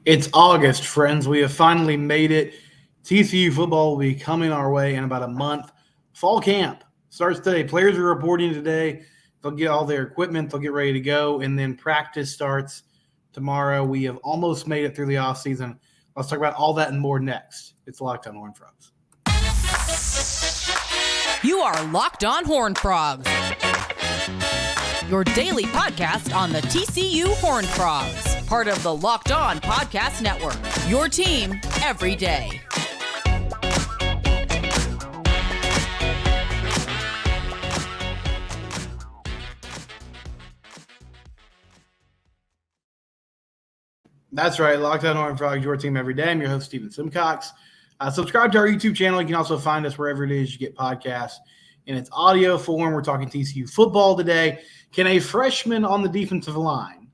It's August, friends. We have finally made it. TCU football will be coming our way in about a month. Fall camp starts today. Players are reporting today. They'll get all their equipment. They'll get ready to go. And then practice starts tomorrow. We have almost made it through the offseason. Let's talk about all that and more next. It's Locked On Horned Frogs. You are Locked On Horned Frogs, your daily podcast on the TCU Horned Frogs, part of the Locked On Podcast Network, your team every day. That's right, Locked On Horned Frogs, your team every day. I'm your host, Stephen Simcox. Subscribe to our YouTube channel. You can also find us wherever it is you get podcasts in its audio form. We're talking TCU football today. Can a freshman on the defensive line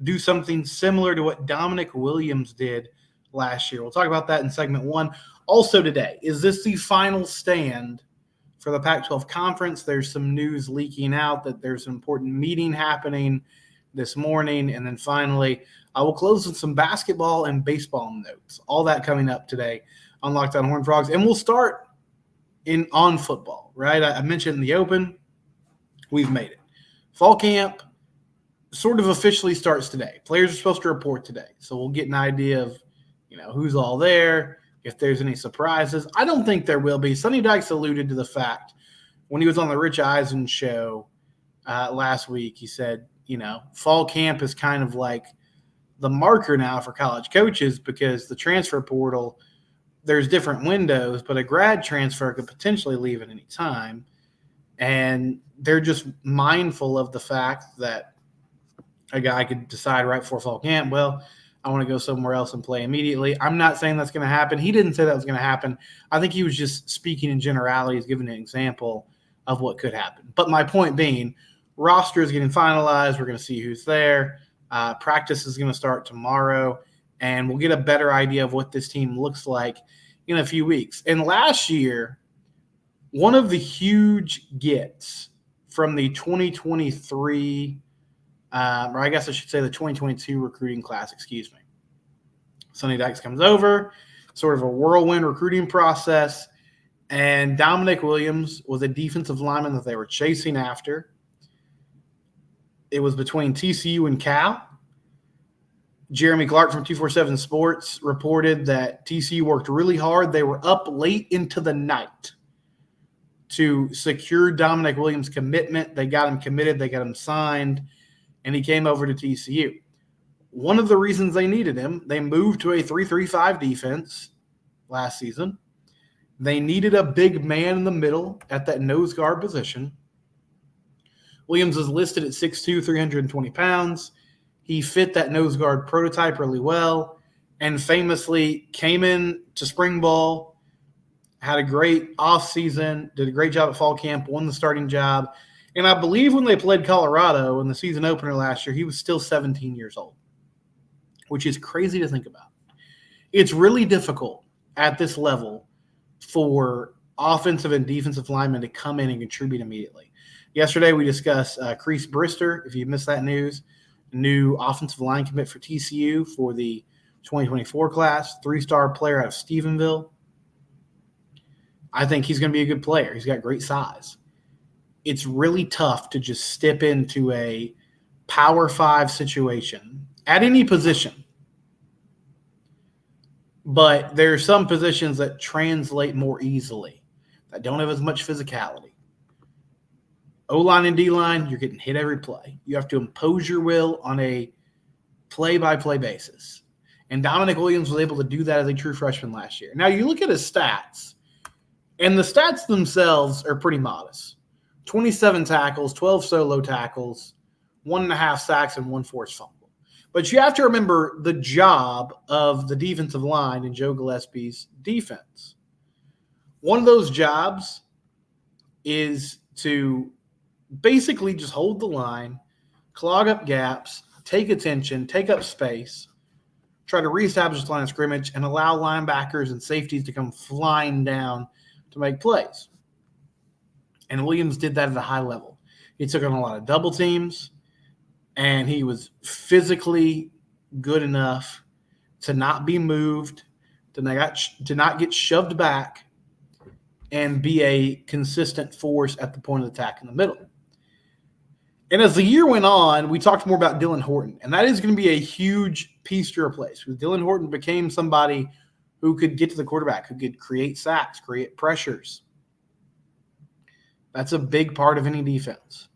do something similar to what Damonic Williams did last year? We'll talk about that in segment one. Also today, is this the final stand for the Pac-12 conference? There's some news leaking out that there's an important meeting happening this morning. And then finally, I will close with some basketball and baseball notes. All that coming up today on Locked On Horned Frogs. And we'll start on football, right? I mentioned in the open, we've made it. Fall camp sort of officially starts today. Players are supposed to report today. So we'll get an idea of, who's all there, if there's any surprises. I don't think there will be. Sonny Dykes alluded to the fact when he was on the Rich Eisen show last week, he said, fall camp is kind of like the marker now for college coaches because the transfer portal, there's different windows, but a grad transfer could potentially leave at any time. And they're just mindful of the fact that a guy could decide right before fall camp, well, I want to go somewhere else and play immediately. I'm not saying that's going to happen. He didn't say that was going to happen. I think he was just speaking in generalities, giving an example of what could happen. But my point being, roster is getting finalized. We're going to see who's there. Practice is going to start tomorrow, and we'll get a better idea of what this team looks like in a few weeks. And last year, one of the huge gets from the 2023, or I guess I should say the 2022 recruiting class, Sonny Dykes comes over, sort of a whirlwind recruiting process, and Damonic Williams was a defensive lineman that they were chasing after. It was between TCU and Cal. Jeremy Clark from 247 Sports reported that TCU worked really hard. They were up late into the night to secure Damonic Williams' commitment. They got him committed. They got him signed, and he came over to TCU. One of the reasons they needed him, they moved to a 3-3-5 defense last season. They needed a big man in the middle at that nose guard position. Williams is listed at 6'2", 320 pounds. He fit that nose guard prototype really well and famously came in to spring ball, had a great offseason, did a great job at fall camp, won the starting job. And I believe when they played Colorado in the season opener last year, he was still 17 years old, which is crazy to think about. It's really difficult at this level for offensive and defensive linemen to come in and contribute immediately. Yesterday, we discussed Crease Brister, if you missed that news, new offensive line commit for TCU for the 2024 class, 3-star player out of Stephenville. I think he's going to be a good player. He's got great size. It's really tough to just step into a Power 5 situation at any position. But there are some positions that translate more easily, that don't have as much physicality. O-line and D-line, you're getting hit every play. You have to impose your will on a play-by-play basis. And Damonic Williams was able to do that as a true freshman last year. Now, you look at his stats, and the stats themselves are pretty modest. 27 tackles, 12 solo tackles, 1.5 sacks, and 1 forced fumble. But you have to remember the job of the defensive line in Joe Gillespie's defense. One of those jobs is to basically just hold the line, clog up gaps, take attention, take up space, try to reestablish the line of scrimmage, and allow linebackers and safeties to come flying down to make plays. And Williams did that at a high level. He took on a lot of double teams, and he was physically good enough to not be moved, to not get shoved back, and be a consistent force at the point of attack in the middle. And as the year went on, we talked more about Dylan Horton, and that is going to be a huge piece to replace because Dylan Horton became somebody who could get to the quarterback, who could create sacks, create pressures. That's a big part of any defense.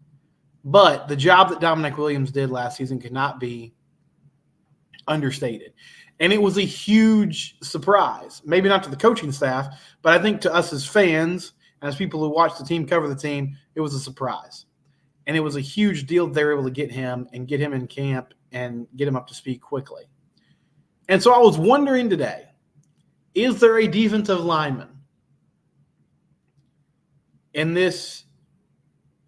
But the job that Damonic Williams did last season cannot be understated. And it was a huge surprise, maybe not to the coaching staff, but I think to us as fans, as people who watch the team cover the team, it was a surprise. And it was a huge deal that they were able to get him and get him in camp and get him up to speed quickly. And so I was wondering today, is there a defensive lineman in this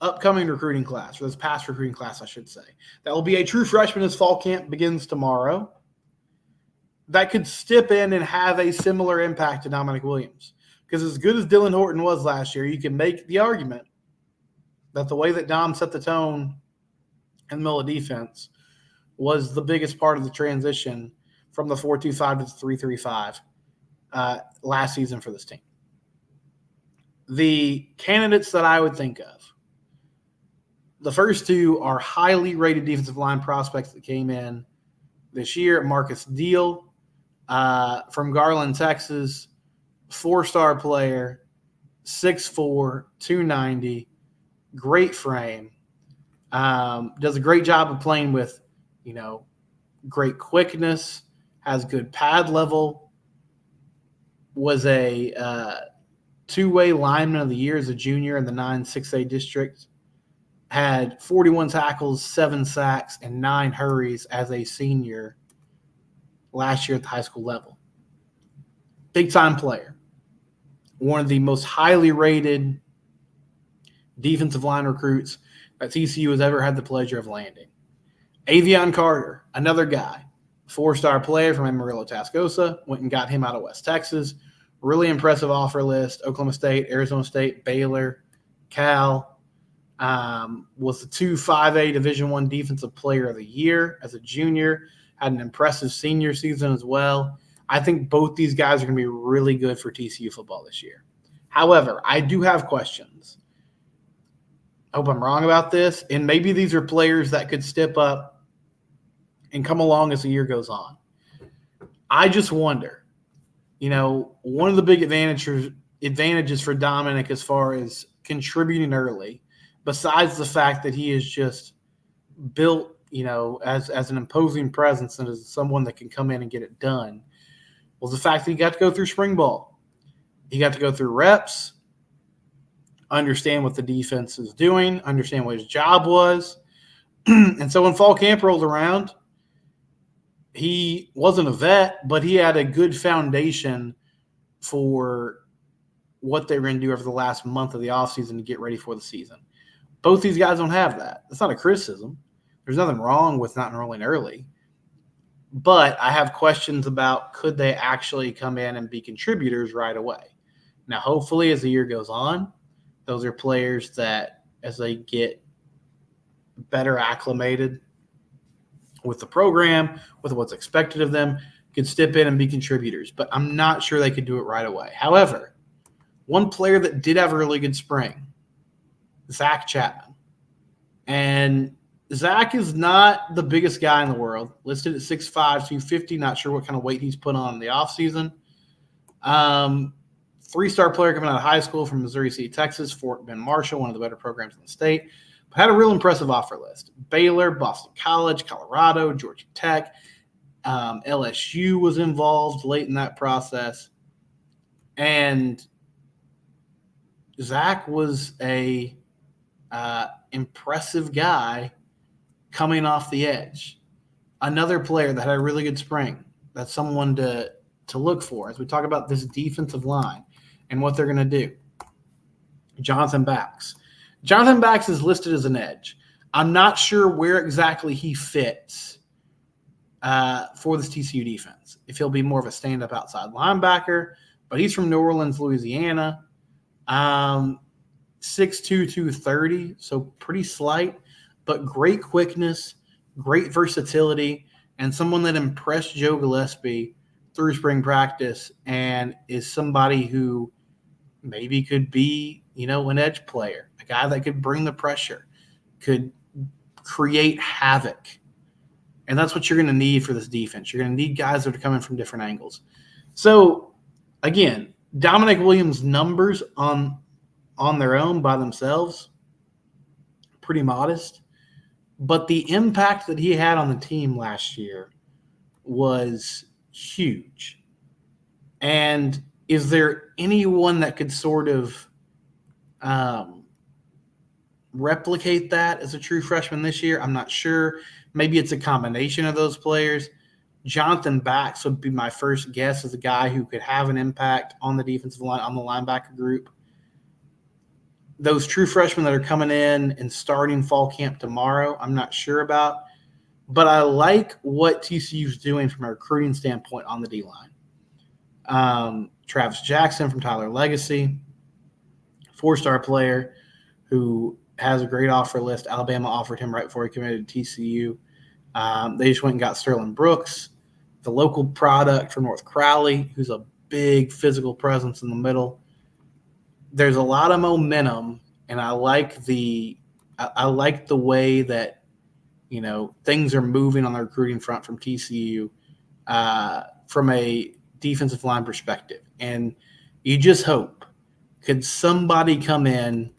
upcoming recruiting class, or this past recruiting class, I should say, that will be a true freshman as fall camp begins tomorrow, that could step in and have a similar impact to Damonic Williams? Because as good as Dylan Horton was last year, you can make the argument that the way that Dom set the tone in the middle of defense was the biggest part of the transition from the 4-2-5 to the 3-3-5 last season for this team. The candidates that I would think of, the first two are highly rated defensive line prospects that came in this year. Marcus Deal from Garland, Texas, 4-star player, 6'4", 290, great frame, does a great job of playing with, great quickness, has good pad level, was a two-way lineman of the year as a junior in the 9-6A district, had 41 tackles, 7 sacks, and 9 hurries as a senior last year at the high school level. Big-time player. One of the most highly rated defensive line recruits that TCU has ever had the pleasure of landing. Avion Carter, another guy, 4-star player from Amarillo, Tascosa, went and got him out of West Texas. Really impressive offer list. Oklahoma State, Arizona State, Baylor, Cal. Was the 5A Division I Defensive Player of the Year as a junior. Had an impressive senior season as well. I think both these guys are going to be really good for TCU football this year. However, I do have questions. I hope I'm wrong about this, and maybe these are players that could step up and come along as the year goes on. I just wonder, one of the big advantages for Dominic as far as contributing early, besides the fact that he is just built, as an imposing presence and as someone that can come in and get it done, was the fact that he got to go through spring ball. He got to go through reps, understand what the defense is doing, understand what his job was. And so when fall camp rolled around, he wasn't a vet, but he had a good foundation for what they were going to do over the last month of the offseason to get ready for the season. Both these guys don't have that. That's not a criticism. There's nothing wrong with not enrolling early. But I have questions about, could they actually come in and be contributors right away? Now, hopefully, as the year goes on, those are players that, as they get better acclimated with the program, with what's expected of them, could step in and be contributors. But I'm not sure they could do it right away. However, one player that did have a really good spring, Zach Chapman. And Zach is not the biggest guy in the world, listed at 6'5", 250. Not sure what kind of weight he's put on in the offseason. 3-star player coming out of high school from Missouri City, Texas, Fort Bend Marshall, one of the better programs in the state. But had a real impressive offer list. Baylor, Boston College, Colorado, Georgia Tech. LSU was involved late in that process. And Zach was a impressive guy coming off the edge. Another player that had a really good spring. That's someone to look for as we talk about this defensive line and what they're going to do. Jonathan Bax. Jonathan Bax is listed as an edge. I'm not sure where exactly he fits for this TCU defense. If he'll be more of a stand-up outside linebacker, but he's from New Orleans, Louisiana. 6'2", 230, so pretty slight, but great quickness, great versatility, and someone that impressed Joe Gillespie through spring practice and is somebody who maybe could be, an edge player, a guy that could bring the pressure, could create havoc. And that's what you're going to need for this defense. You're going to need guys that are coming from different angles. So, again, Damonic Williams' numbers on their own by themselves, pretty modest. But the impact that he had on the team last year was huge. And is there anyone that could sort of replicate that as a true freshman this year? I'm not sure. Maybe it's a combination of those players. Jonathan Bax would be my first guess as a guy who could have an impact on the defensive line, on the linebacker group. Those true freshmen that are coming in and starting fall camp tomorrow, I'm not sure about. But I like what TCU's doing from a recruiting standpoint on the D-line. Travis Jackson from Tyler Legacy, 4-star player who has a great offer list. Alabama offered him right before he committed to TCU. They just went and got Sterling Brooks, the local product from North Crowley, who's a big physical presence in the middle. There's a lot of momentum, and I like the way that things are moving on the recruiting front from TCU from a defensive line perspective. And you just hope, could somebody come in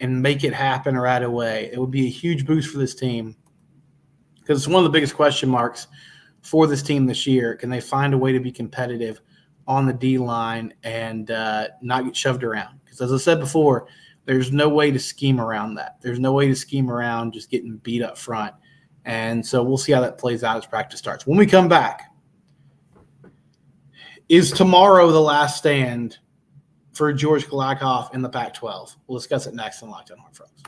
and make it happen right away? It would be a huge boost for this team, because it's one of the biggest question marks for this team this year. Can they find a way to be competitive on the D-line and not get shoved around? Because as I said before, there's no way to scheme around that. There's no way to scheme around just getting beat up front. And so we'll see how that plays out as practice starts. When we come back, is tomorrow the last stand for George Kalakoff in the Pac-12? We'll discuss it next on Locked On Horned Frogs.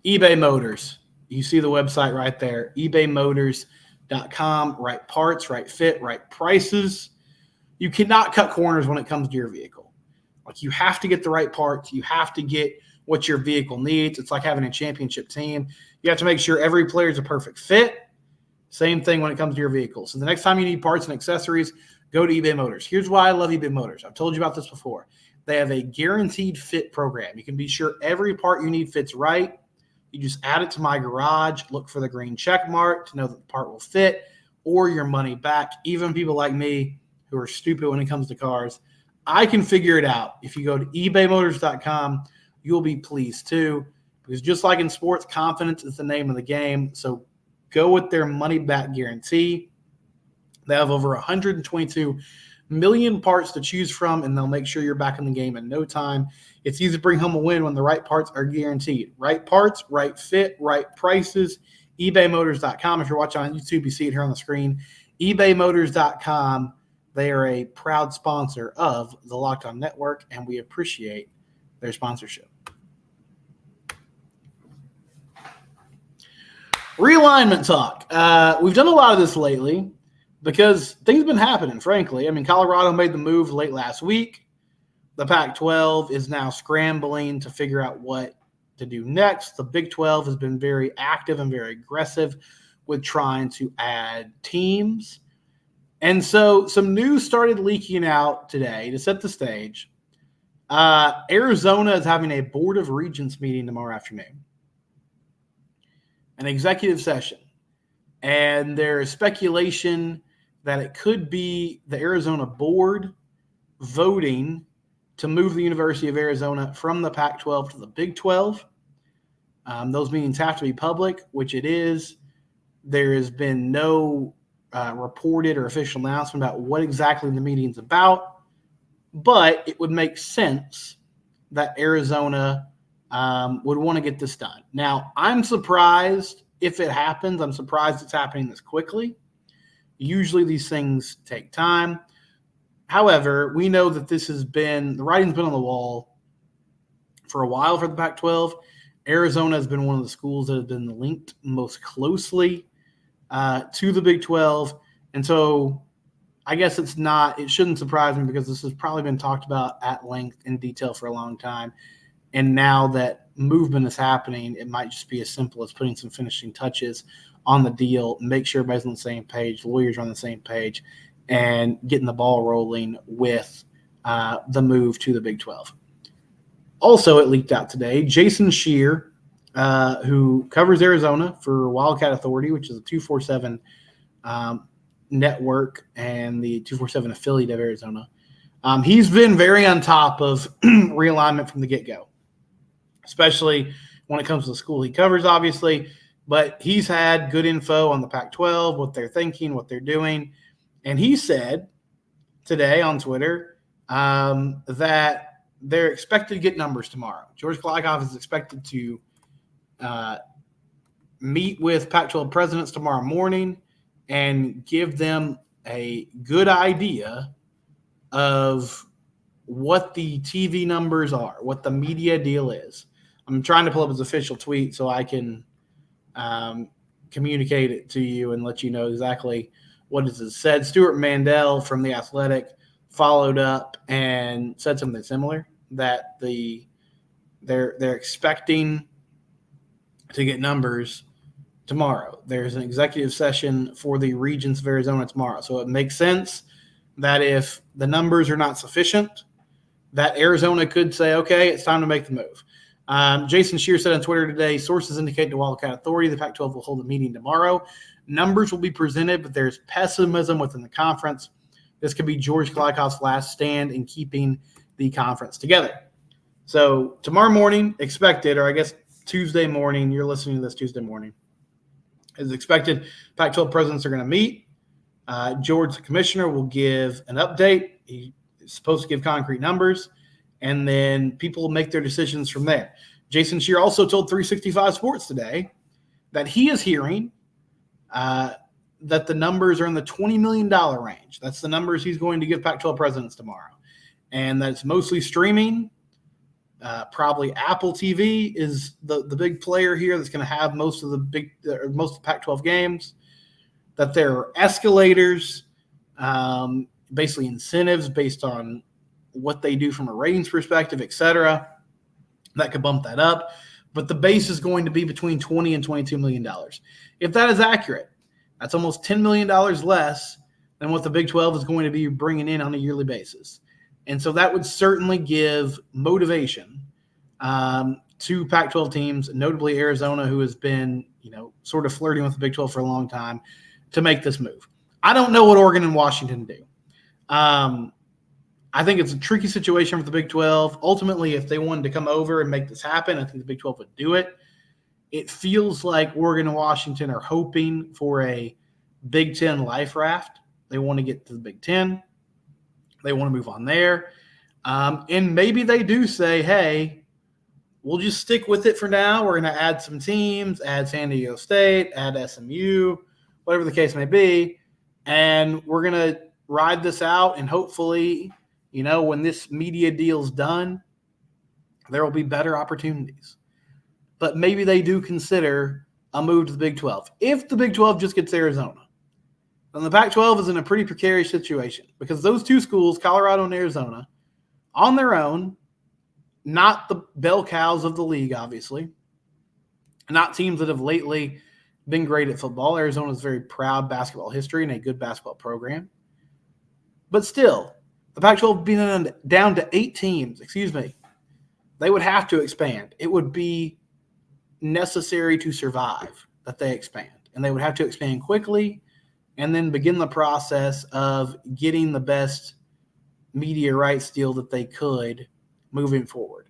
eBay Motors. You see the website right there, ebaymotors.com. Right parts, right fit, right prices. You cannot cut corners when it comes to your vehicle. Like, you have to get the right parts. You have to get what your vehicle needs. It's like having a championship team. You have to make sure every player is a perfect fit. Same thing when it comes to your vehicle. So the next time you need parts and accessories, go to eBay Motors. Here's why I love eBay Motors. I've told you about this before. They have a guaranteed fit program. You can be sure every part you need fits right. You just add it to My Garage, look for the green check mark to know that the part will fit, or your money back. Even people like me who are stupid when it comes to cars, I can figure it out. If you go to ebaymotors.com, you'll be pleased too, because just like in sports, confidence is the name of the game. So go with their money-back guarantee. They have over 122 million parts to choose from, and they'll make sure you're back in the game in no time. It's easy to bring home a win when the right parts are guaranteed. Right parts, right fit, right prices. ebaymotors.com. If you're watching on YouTube, you see it here on the screen. ebaymotors.com. They are a proud sponsor of the Locked On Network, and we appreciate their sponsorship. Realignment talk. We've done a lot of this lately because things have been happening, frankly. I mean, Colorado made the move late last week. The Pac-12 is now scrambling to figure out what to do next. The Big 12 has been very active and very aggressive with trying to add teams. And so some news started leaking out today to set the stage. Arizona is having a Board of Regents meeting tomorrow afternoon, an executive session. And there is speculation that it could be the Arizona board voting to move the University of Arizona from the Pac-12 to the Big 12. Those meetings have to be public, which it is. There has been no reported or official announcement about what exactly the meeting's about, but it would make sense that Arizona would want to get this done. Now, I'm surprised if it happens. I'm surprised it's happening this quickly. Usually these things take time. However, we know that the writing's been on the wall for a while for the Pac-12. Arizona has been one of the schools that has been linked most closely to the Big 12. And so I guess it shouldn't surprise me, because this has probably been talked about at length in detail for a long time. And now that movement is happening, it might just be as simple as putting some finishing touches on the deal, make sure everybody's on the same page, lawyers are on the same page, and getting the ball rolling with the move to the Big 12. Also, it leaked out today, Jason Scheer, who covers Arizona for Wildcat Authority, which is a 247 network and the 247 affiliate of Arizona. He's been very on top of realignment from the get-go, especially when it comes to the school he covers, obviously. But he's had good info on the Pac-12, what they're thinking, what they're doing. And he said today on Twitter that they're expected to get numbers tomorrow. George Kliavkoff is expected to meet with Pac-12 presidents tomorrow morning and give them a good idea of what the TV numbers are, what the media deal is. I'm trying to pull up his official tweet so I can communicate it to you and let you know exactly what it said. Stuart Mandel from The Athletic followed up and said something similar, that they're expecting to get numbers tomorrow. There's an executive session for the regions of Arizona tomorrow. So it makes sense that if the numbers are not sufficient, that Arizona could say, okay, it's time to make the move. Jason Scheer said on Twitter today, sources indicate to Wildcat Authority the Pac-12 will hold a meeting tomorrow. Numbers will be presented, but there's pessimism within the conference. This could be George Kliavkoff's last stand in keeping the conference together. So tomorrow morning, expected, or I guess Tuesday morning, you're listening to this Tuesday morning, is expected Pac-12 presidents are going to meet. George, the commissioner, will give an update. He's supposed to give concrete numbers, and then people will make their decisions from there. Jason Scheer also told 365 Sports today that he is hearing that the numbers are in the $20 million range. That's the numbers he's going to give Pac-12 presidents tomorrow. And that's mostly streaming. Probably Apple TV is the big player here that's going to have most of the Pac-12 games. That there are escalators, basically incentives based on what they do from a ratings perspective, et cetera, that could bump that up. But the base is going to be between $20 and $22 million. If that is accurate, that's almost $10 million less than what the Big 12 is going to be bringing in on a yearly basis. And so that would certainly give motivation to Pac-12 teams, notably Arizona, who has been, sort of flirting with the Big 12 for a long time, to make this move. I don't know what Oregon and Washington do. I think it's a tricky situation for the Big 12. Ultimately, if they wanted to come over and make this happen, I think the Big 12 would do it. It feels like Oregon and Washington are hoping for a Big 10 life raft. They want to get to the Big 10. They want to move on there. And maybe they do say, hey, we'll just stick with it for now. We're going to add some teams, add San Diego State, add SMU, whatever the case may be. And we're going to ride this out. And hopefully, when this media deal's done, there will be better opportunities. But maybe they do consider a move to the Big 12. If the Big 12 just gets Arizona, then the Pac-12 is in a pretty precarious situation because those two schools, Colorado and Arizona, on their own, not the bell cows of the league, obviously, not teams that have lately been great at football. Arizona's very proud basketball history and a good basketball program. But still, the Pac-12 being down to 8 teams, they would have to expand. It would be necessary to survive that they expand. And they would have to expand quickly and then begin the process of getting the best media rights deal that they could moving forward.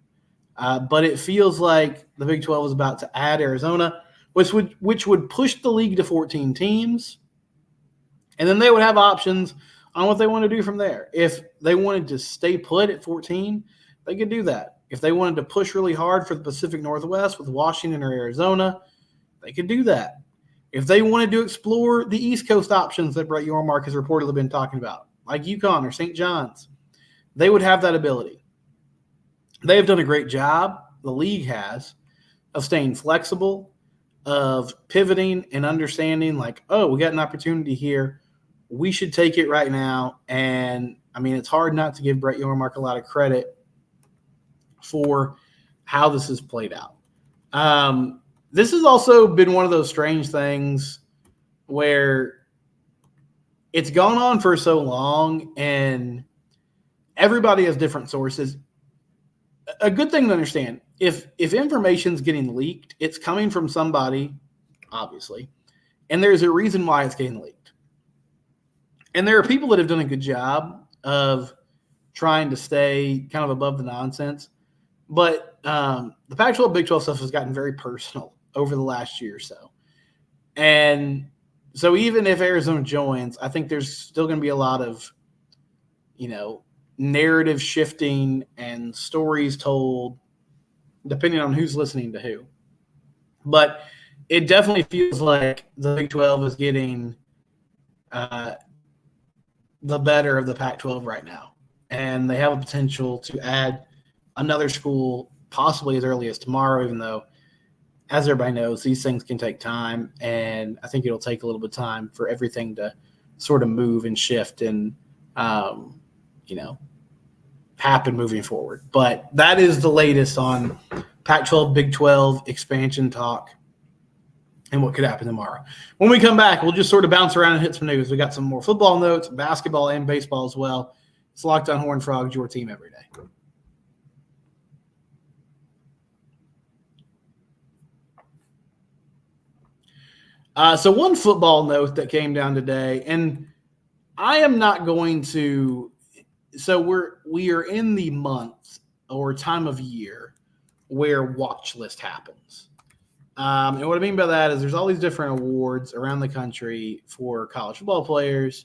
But it feels like the Big 12 is about to add Arizona, which would push the league to 14 teams. And then they would have options on what they want to do from there. If they wanted to stay put at 14, they could do that. If they wanted to push really hard for the Pacific Northwest with Washington or Arizona, they could do that. If they wanted to explore the East Coast options that Brett Yormark has reportedly been talking about, like UConn or St. John's, they would have that ability. They have done a great job, the league has, of staying flexible, of pivoting and understanding like, oh, we got an opportunity here. We should take it right now. And, it's hard not to give Brett Yormark a lot of credit for how this has played out. This has also been one of those strange things where it's gone on for so long and everybody has different sources. A good thing to understand, if information's getting leaked, it's coming from somebody, obviously, and there's a reason why it's getting leaked. And there are people that have done a good job of trying to stay kind of above the nonsense. But the Pac-12, Big 12 stuff has gotten very personal over the last year or so. And so even if Arizona joins, I think there's still going to be a lot of, narrative shifting and stories told depending on who's listening to who. But it definitely feels like the Big 12 is getting the better of the Pac-12 right now. And they have a potential to add another school possibly as early as tomorrow, even though, as everybody knows, these things can take time. And I think it'll take a little bit of time for everything to sort of move and shift and, happen moving forward. But that is the latest on Pac-12, Big 12 expansion talk and what could happen tomorrow. When we come back, we'll just sort of bounce around and hit some news. We got some more football notes, basketball, and baseball as well. It's Locked On Horned Frogs, your team every day. So one football note that came down today, and I am not going to – so we are in the month or time of year where watch list happens. And what I mean by that is there's all these different awards around the country for college football players.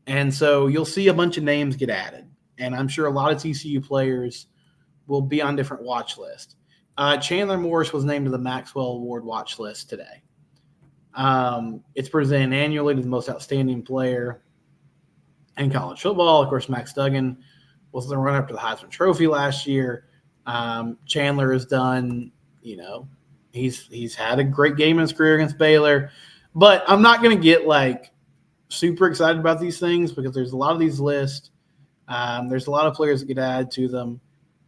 And so you'll see a bunch of names get added. And I'm sure a lot of TCU players will be on different watch lists. Chandler Morris was named to the Maxwell Award watch list today. It's presented annually to the most outstanding player in college football. Of course, Max Duggan was the runner-up to the Heisman Trophy last year. Chandler has done, he's had a great game in his career against Baylor. But I'm not going to get, super excited about these things because there's a lot of these lists. There's a lot of players that get added to them.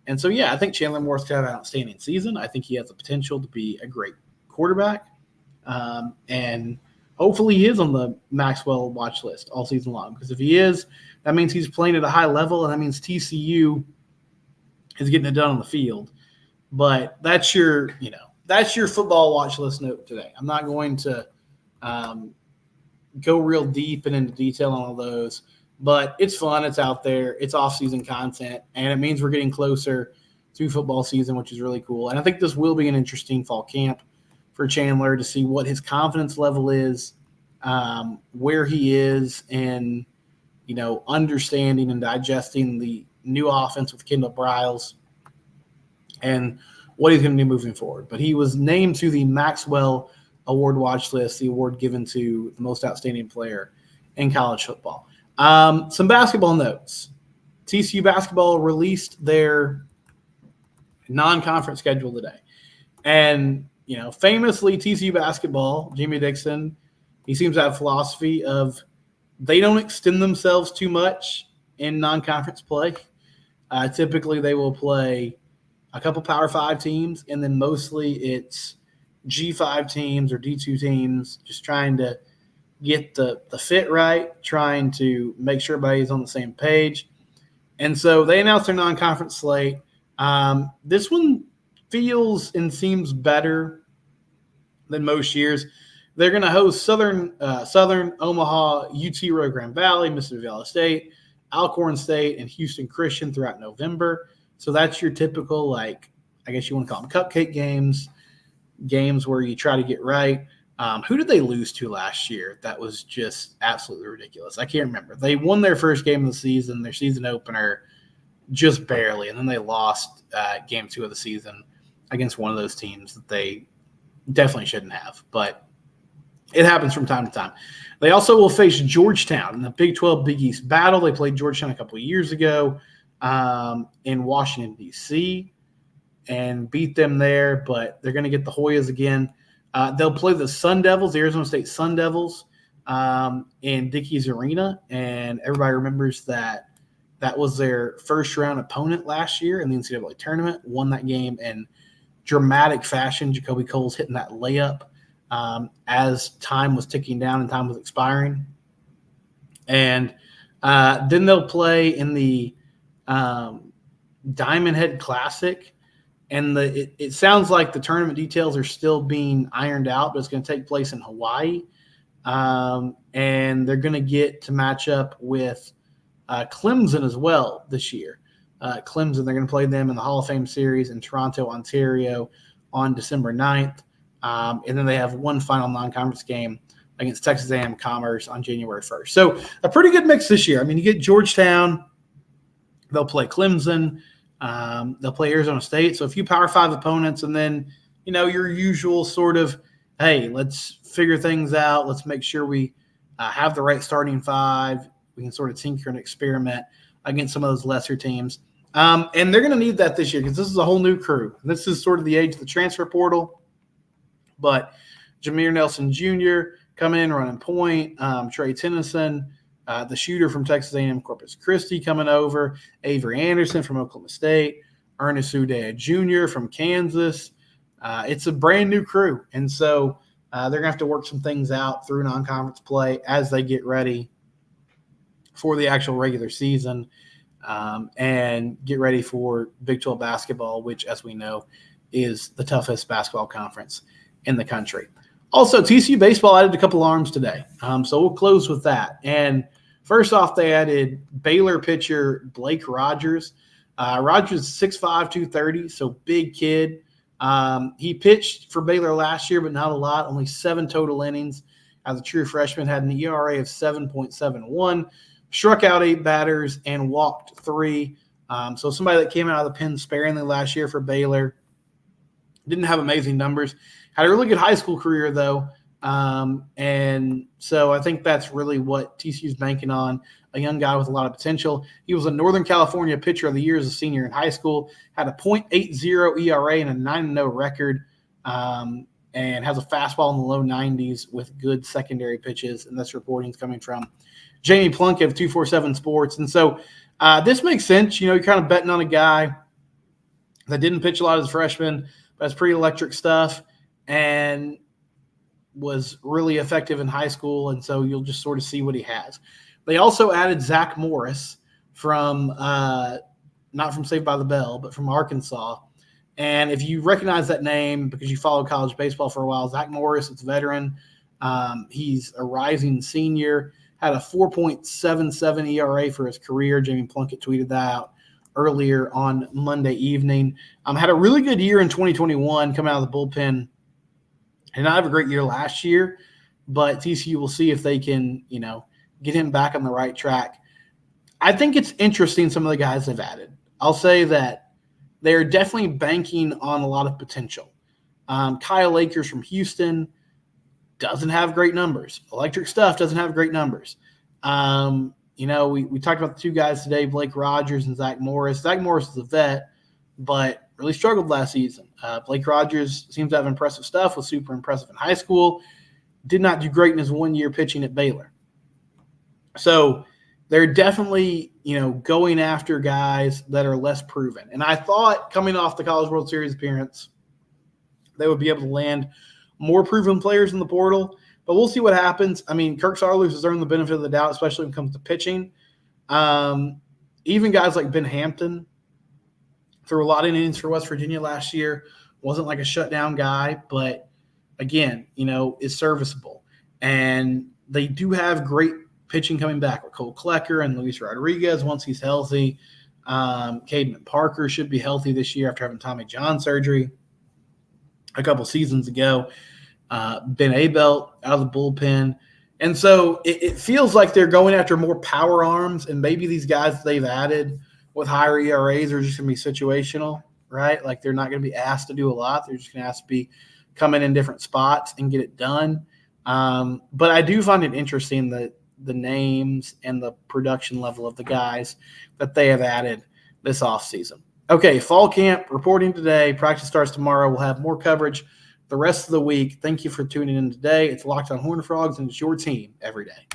And so, I think Chandler Morris could have an outstanding season. I think he has the potential to be a great quarterback. And hopefully he is on the Maxwell watch list all season long. Because if he is, that means he's playing at a high level, and that means TCU is getting it done on the field. But that's your football watch list note today. I'm not going to go real deep and into detail on all those, but it's fun. It's out there. It's off-season content, and it means we're getting closer to football season, which is really cool. And I think this will be an interesting fall camp for Chandler to see what his confidence level is, where he is in, understanding and digesting the new offense with Kendall Briles and what he's going to do moving forward. But he was named to the Maxwell Award watch list, the award given to the most outstanding player in college football. Some basketball notes. TCU basketball released their non-conference schedule today. And famously, TCU basketball, Jimmy Dixon, he seems to have a philosophy of they don't extend themselves too much in non-conference play. Typically, they will play a couple Power 5 teams, and then mostly it's G5 teams or D2 teams, just trying to get the fit right, trying to make sure everybody's on the same page. And so they announced their non-conference slate. This one feels and seems better than most years. They're going to host Southern Omaha, UT Rio Grande Valley, Mississippi Valley State, Alcorn State, and Houston Christian throughout November. So that's your typical, I guess you want to call them cupcake games where you try to get right. Who did they lose to last year? That was just absolutely ridiculous. I can't remember. They won their first game of the season, their season opener, just barely, and then they lost game 2 of the season against one of those teams that they definitely shouldn't have. But it happens from time to time. They also will face Georgetown in the Big 12 Big East battle. They played Georgetown a couple of years ago in Washington, D.C., and beat them there, but they're going to get the Hoyas again. They'll play the Sun Devils, the Arizona State Sun Devils, in Dickies Arena, and everybody remembers that was their first-round opponent last year in the NCAA tournament, won that game in dramatic fashion. Jacoby Cole's hitting that layup as time was ticking down and time was expiring. And then they'll play in the Diamond Head Classic. And it sounds like the tournament details are still being ironed out, but it's going to take place in Hawaii. And they're going to get to match up with Clemson as well this year. Clemson, they're going to play them in the Hall of Fame Series in Toronto, Ontario on December 9th. And then they have one final non-conference game against Texas A&M Commerce on January 1st. So a pretty good mix this year. I mean, you get Georgetown. They'll play Clemson. They'll play Arizona State. So a few Power 5 opponents, and then, your usual sort of, hey, let's figure things out. Let's make sure we have the right starting 5. We can sort of tinker and experiment against some of those lesser teams. And they're going to need that this year because this is a whole new crew. This is sort of the age of the transfer portal. But Jameer Nelson Jr. coming in, running point. Trey Tennyson, the shooter from Texas A&M Corpus Christi coming over. Avery Anderson from Oklahoma State. Ernest Udeh Jr. from Kansas. It's a brand new crew. And so they're going to have to work some things out through non-conference play as they get ready for the actual regular season and get ready for Big 12 basketball, which, as we know, is the toughest basketball conference in the country. Also, TCU baseball added a couple arms today, so we'll close with that. And first off, they added Baylor pitcher Blake Rogers. Rogers is 6'5", 230, so big kid. He pitched for Baylor last year, but not a lot, only 7 total innings. As a true freshman, had an ERA of 7.71, struck out 8 batters, and walked 3. So somebody that came out of the pen sparingly last year for Baylor. Didn't have amazing numbers. Had a really good high school career, though. And so I think that's really what TCU's banking on, a young guy with a lot of potential. He was a Northern California Pitcher of the Year as a senior in high school, had a .80 ERA and a 9-0 record, and has a fastball in the low 90s with good secondary pitches. And this reporting is coming from Jamie Plunkett of 247 Sports. And so this makes sense. You're kind of betting on a guy that didn't pitch a lot as a freshman, but has pretty electric stuff and was really effective in high school, and so you'll just sort of see what he has. They also added Zach Morris from not from Saved by the Bell, but from Arkansas. And if you recognize that name because you followed college baseball for a while, Zach Morris, it's a veteran. He's a rising senior, had a 4.77 ERA for his career. Jamie Plunkett tweeted that out earlier on Monday evening. Had a really good year in 2021 coming out of the bullpen. And not have a great year last year, but TCU will see if they can, get him back on the right track. I think it's interesting, some of the guys they've added. I'll say that they're definitely banking on a lot of potential. Kyle Akers from Houston doesn't have great numbers. Electric stuff doesn't have great numbers. We talked about the 2 guys today, Blake Rogers and Zach Morris. Zach Morris is a vet, but really struggled last season. Blake Rogers seems to have impressive stuff, was super impressive in high school, did not do great in his 1 year pitching at Baylor. So they're definitely, going after guys that are less proven. And I thought coming off the College World Series appearance, they would be able to land more proven players in the portal, but we'll see what happens. I mean, Kirk Saarloos has earned the benefit of the doubt, especially when it comes to pitching. Even guys like Ben Hampton threw a lot of innings for West Virginia last year. Wasn't like a shutdown guy, but again, is serviceable. And they do have great pitching coming back with Cole Klecker and Luis Rodriguez once he's healthy. Cademan Parker should be healthy this year after having Tommy John surgery a couple seasons ago. Ben Abelt out of the bullpen. And so it feels like they're going after more power arms, and maybe these guys they've added with higher ERAs are just going to be situational, right? Like they're not going to be asked to do a lot. They're just going to have to be come in different spots and get it done. But I do find it interesting that the names and the production level of the guys that they have added this offseason. Okay, fall camp reporting today. Practice starts tomorrow. We'll have more coverage the rest of the week. Thank you for tuning in today. It's Locked on Horned Frogs, and it's your team every day.